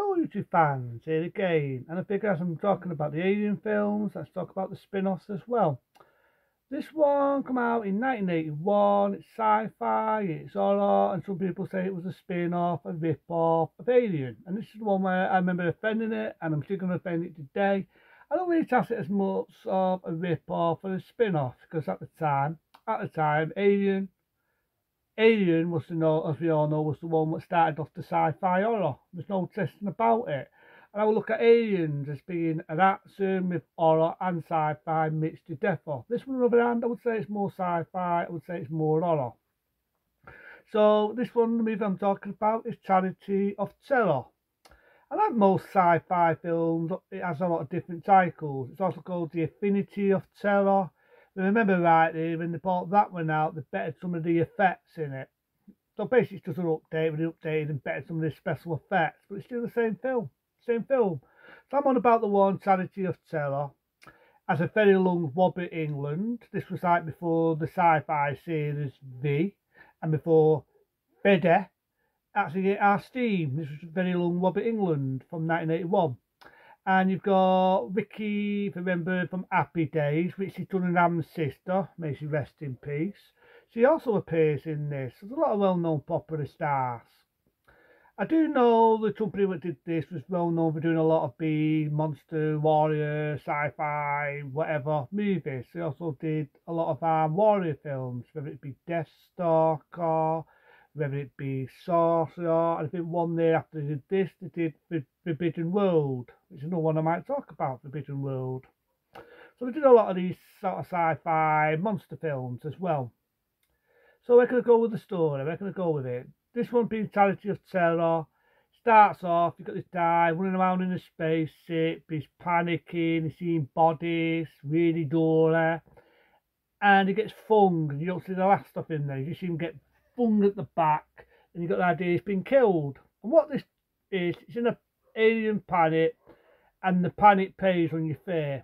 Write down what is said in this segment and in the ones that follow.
Hello YouTube fans, here again, and I figure as I'm talking about the Alien films, let's talk about the spin-offs as well. This one come out in 1981, it's sci-fi, it's horror, and some people say it was a spin-off, a rip-off of Alien. And this is the one where I remember offending it, and I'm still going to offend it today. I don't really class it as much of a rip-off or a spin-off, because at the time, Alien was the know, as we all know, was the one that started off the sci-fi horror. There's no testing about it. And I would look at Aliens as being an action with horror and sci-fi mixed to death off. This one, on the other hand, I would say it's more sci-fi. I would say it's more horror. So this one, the movie I'm talking about, is Charity of Terror. And like most sci-fi films, it has a lot of different titles. It's also called The Affinity of Terror. If I remember rightly, when they brought that one out, they bettered some of the effects in it. So basically it's just an update, with updated and bettered some of the special effects, but it's still the same film. So I'm on about the one, Charity of Terror. As a very long Wobbit England. This was like before the sci-fi series V, and before Bede actually get our steam. This was Very Long Wobbit England from 1981. And you've got Vicky, if you remember, from Happy Days, which is Cunningham's sister. May she rest in peace. She also appears in this. There's a lot of well-known popular stars. I do know the company that did this was well known for doing a lot of B, monster, warrior, sci-fi, whatever movies. They also did a lot of warrior films, whether it be Death Stalker, whether it be Sorcerer. And I think one day after they did this, they did Forbidden World, which is another one I might talk about, Forbidden World. So they did a lot of these sort of sci-fi monster films as well. So we're going to go with the story, we're going to go with it. This one being Charity of Terror. Starts off, you've got this guy running around in a spaceship, he's panicking, he's seeing bodies, really dory. And he gets fung, and you don't see the last stuff in there, you just see him get fung at the back, and you've got the idea he's been killed. And what this is, it's in an alien planet, and the planet pays on your fear.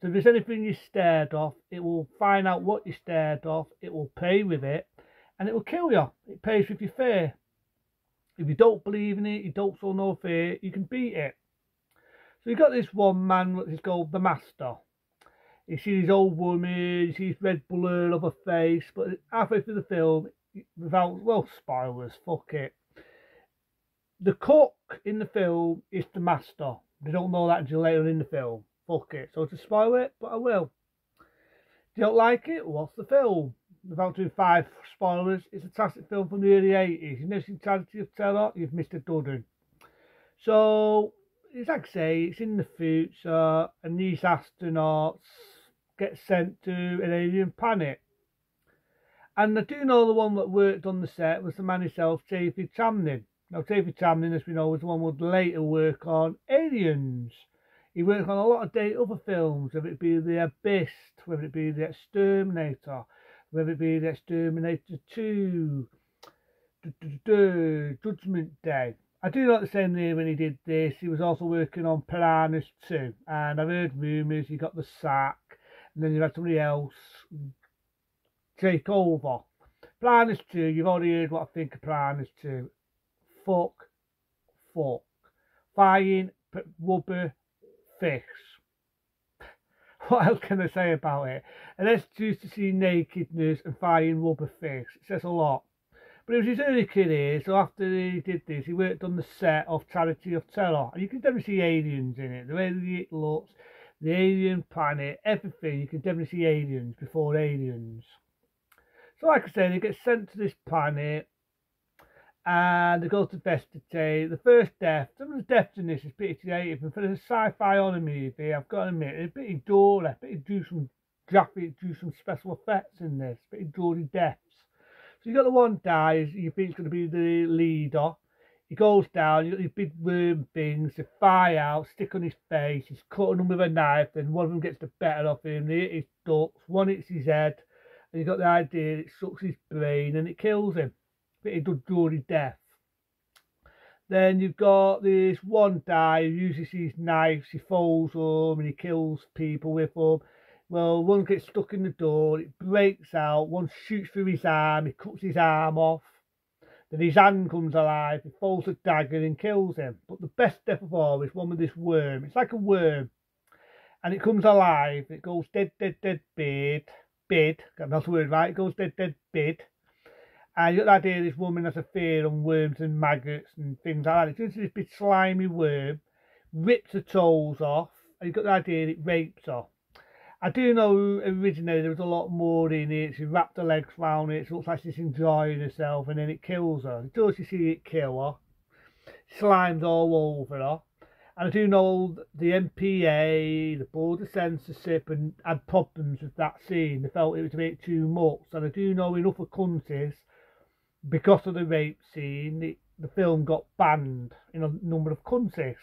So if there's anything you're scared of, it will find out what you're scared of, it will pay with it, and it will kill you. It pays with your fear. If you don't believe in it, you don't show no fear, you can beat it. So you've got this one man, which is called the Master. You see his old woman, you see his red blur of her face, but halfway through the film, without, well, spoilers, fuck it. The cook in the film is the Master. They don't know that until later in the film. Fuck it. So to spoil it, but I will. If you don't like it, watch the film. Without doing 5 spoilers, it's a classic film from the early 80s. You've never seen Charity of Terror, you've missed a dudden. So, it's like I say, it's in the future, and these astronauts get sent to an alien planet. And I do know the one that worked on the set was the man himself, David Chamlin. Now, David Chamlin, as we know, was the one who would later work on Aliens. He worked on a lot of other films, whether it be The Abyss, whether it be The Exterminator, whether it be The Exterminator 2, Judgment Day. I do like the same name when he did this. He was also working on Piranhas 2. And I've heard rumours he got the sack, and then you had somebody else take over. Piranhas 2, you've already heard what I think of Piranhas 2. Fuck. Flying rubber fish. What else can I say about it? And let's choose to see nakedness and flying rubber fish. It says a lot. But it was his early career, so after he did this, he worked on the set of Charity of Terror. And you can definitely see aliens in it. The way it looks, the alien planet, everything. You can definitely see aliens before aliens. So like I said, they get sent to this planet, and they go to investigate. The first death, some of the deaths in this is pretty creative, and for a sci-fi horror movie, I've got to admit, it's pretty gory, pretty do some graphic, do some special effects in this, pretty gory deaths. So you got the one dies, you think it's going to be the leader. He goes down, you got these big worm things, they fly out, stick on his face, he's cutting them with a knife, then one of them gets the better of him, they hit his ducts, one hits his head, and you got the idea, it sucks his brain and it kills him. Pretty good gory death. Then you've got this one guy who uses his knives, he folds them and he kills people with them. Well, one gets stuck in the door, it breaks out, one shoots through his arm, he cuts his arm off. Then his hand comes alive, he falls a dagger and kills him. But the best death of all is one with this worm. It's like a worm, and it comes alive. It goes dead, dead, dead, bid. That's the word, right? It goes dead, dead, bid. And you got the idea this woman has a fear on worms and maggots and things like that. It's just this big slimy worm, rips her toes off, and you got the idea it rapes her. I do know originally there was a lot more in it. She wrapped her legs around it. It looks like she's enjoying herself, and then it kills her. Until you see it kill her, slimes all over her. And I do know the MPA, the Board of Censorship, and had problems with that scene. They felt it was a bit too much. And I do know in other countries, because of the rape scene, the film got banned in a number of countries.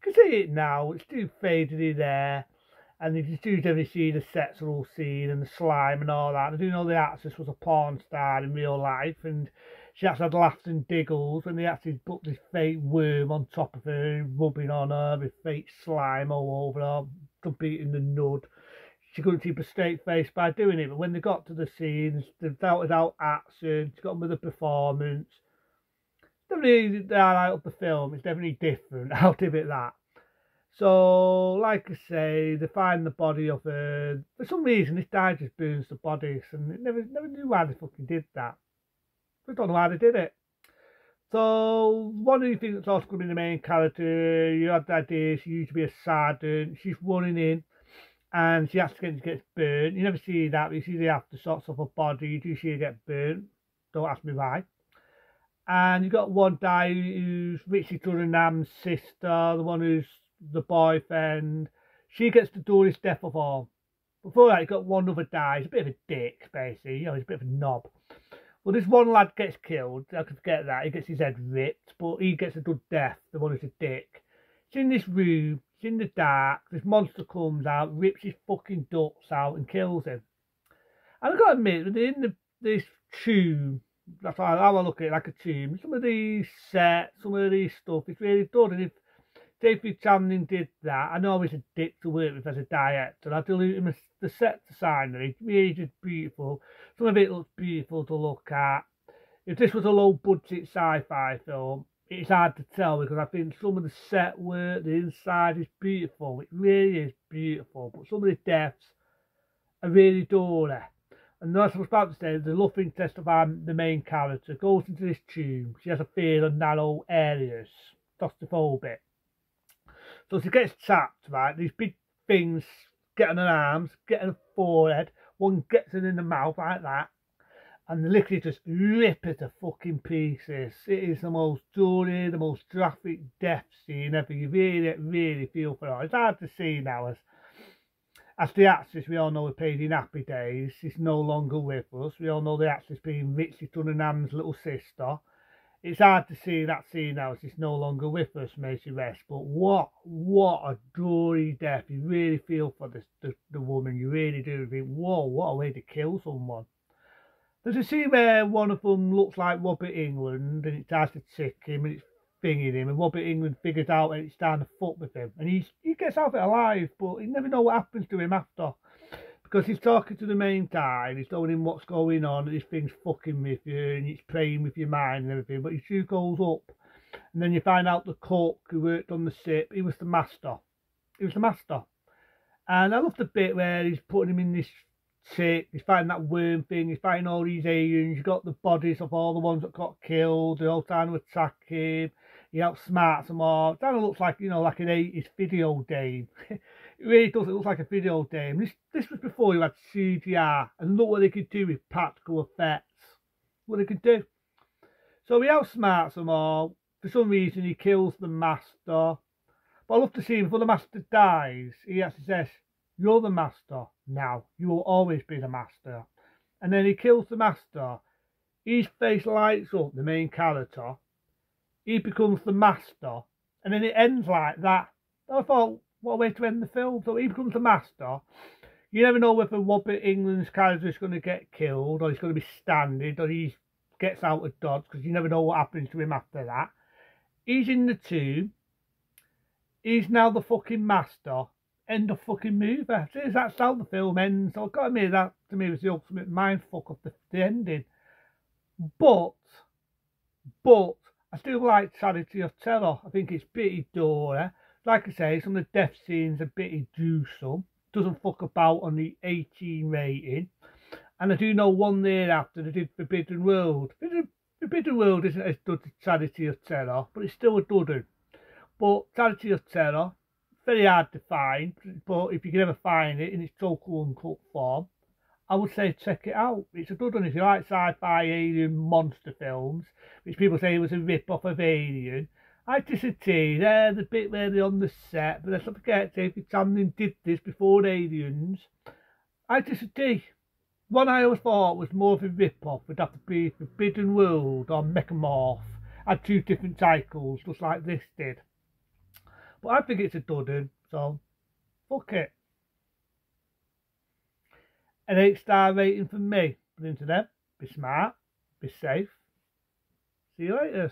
You can see it now. It's too faded in there. And you just do every see the sets are all seen and the slime and all that. I do know the actress was a porn star in real life, and she actually had laughs and giggles when they actually put this fake worm on top of her, rubbing on her with fake slime all over her, completing the nud. She couldn't keep a straight face by doing it, but when they got to the scenes, they felt it out action, she got on with the performance. Definitely the highlight of the film. It's definitely different, I'll give it that. So, like I say, they find the body of her. For some reason, this guy just burns the bodies, and they never knew why they fucking did that. I don't know why they did it. So, one of the things that's also going to be the main character, you have the idea she used to be a sergeant. She's running in, and she accidentally gets burnt. You never see that, but you see the aftershots of her body. You do see her get burnt. Don't ask me why. And you've got one guy who's Richie Turinam's sister, the one who's the boyfriend. She gets to do his death of all. Before that, you got one other guy. He's a bit of a dick, basically. You know, he's a bit of a knob. Well, this one lad gets killed. I could forget that. He gets his head ripped, but he gets a good death. The one who's a dick. It's in this room. It's in the dark. This monster comes out, rips his fucking guts out, and kills him. And I've got to admit, within this tomb, that's how I look at it, like a tomb. Some of these sets, some of these stuff, it's really good. And if David Channing did that, I know he's a dick to work with as a director. I dilute him as the set designer. It's really just beautiful. Some of it looks beautiful to look at. If this was a low budget sci-fi film, it's hard to tell because I think some of the set work, the inside is beautiful. It really is beautiful. But some of the deaths are really dory. And as I was about to say, the love interest of the main character goes into this tomb. She has a fear of narrow areas, claustrophobic. So she gets trapped, right? These big things get on her arms, get on her forehead. One gets her in the mouth like that. And the literally just rip her to fucking pieces. It is the most gory, the most graphic death scene ever. You really, really feel for her. It's hard to see now as the actress we all know who played in Happy Days is no longer with us. We all know the actress being Richie Tunningham's little sister. It's hard to see that scene now as she's no longer with us, may she rest. But what a gory death. You really feel for the woman. You really do. You think, whoa, what a way to kill someone. There's a scene where one of them looks like Robert England and it tries to trick him and it's finging him, and Robert England figures out that it's down the foot with him, and he gets out of it alive, but you never know what happens to him after, because he's talking to the main guy and he's telling him what's going on, and this thing's fucking with you and it's playing with your mind and everything, but his shoe goes up, and then you find out the cook who worked on the ship, he was the master. And I love the bit where he's putting him in this shit, he's fighting that worm thing, he's fighting all these aliens, you've got the bodies of all the ones that got killed, they're all trying to attack him, he outsmarts them all. It kind of looks like, you know, like an 80s video game. It really does, it looks like a video game. This was before you had CGI, and look what they could do with practical effects. What they could do. So he outsmarts them all. For some reason he kills the master. But I love to see before the master dies, he actually says, "You're the master now. You will always be the master." And then he kills the master. His face lights up, the main character. He becomes the master. And then it ends like that. I thought, what a way to end the film. So he becomes the master. You never know whether Robert England's character is going to get killed, or he's going to be standing, or he gets out of dodge, because you never know what happens to him after that. He's in the tomb. He's now the fucking master. End of fucking movie. That's how the film ends. So I've got to admit, that to me was the ultimate mindfuck of the ending. But But I still like Charity of Terror. I think it's pretty dory. Like I say, some of the death scenes are pretty gruesome. Doesn't fuck about on the 18 rating. And I do know one year after they did Forbidden World. Forbidden World isn't as good as Charity of Terror, but it's still a good one. But Charity of Terror, very hard to find, but if you can ever find it in its total uncut form, I would say check it out. It's a good one if you like sci-fi alien monster films, which people say was a rip-off of Alien. I disagree. There's a bit where they're on the set, but let's not forget David Cameron did this before Aliens. I disagree. One I always thought was more of a rip-off would have to be Forbidden World or Mechamorph. Had two different cycles, just like this did. But I think it's a dud one, so fuck it. An 8-star rating from me. Put into them. Be smart. Be safe. See you later.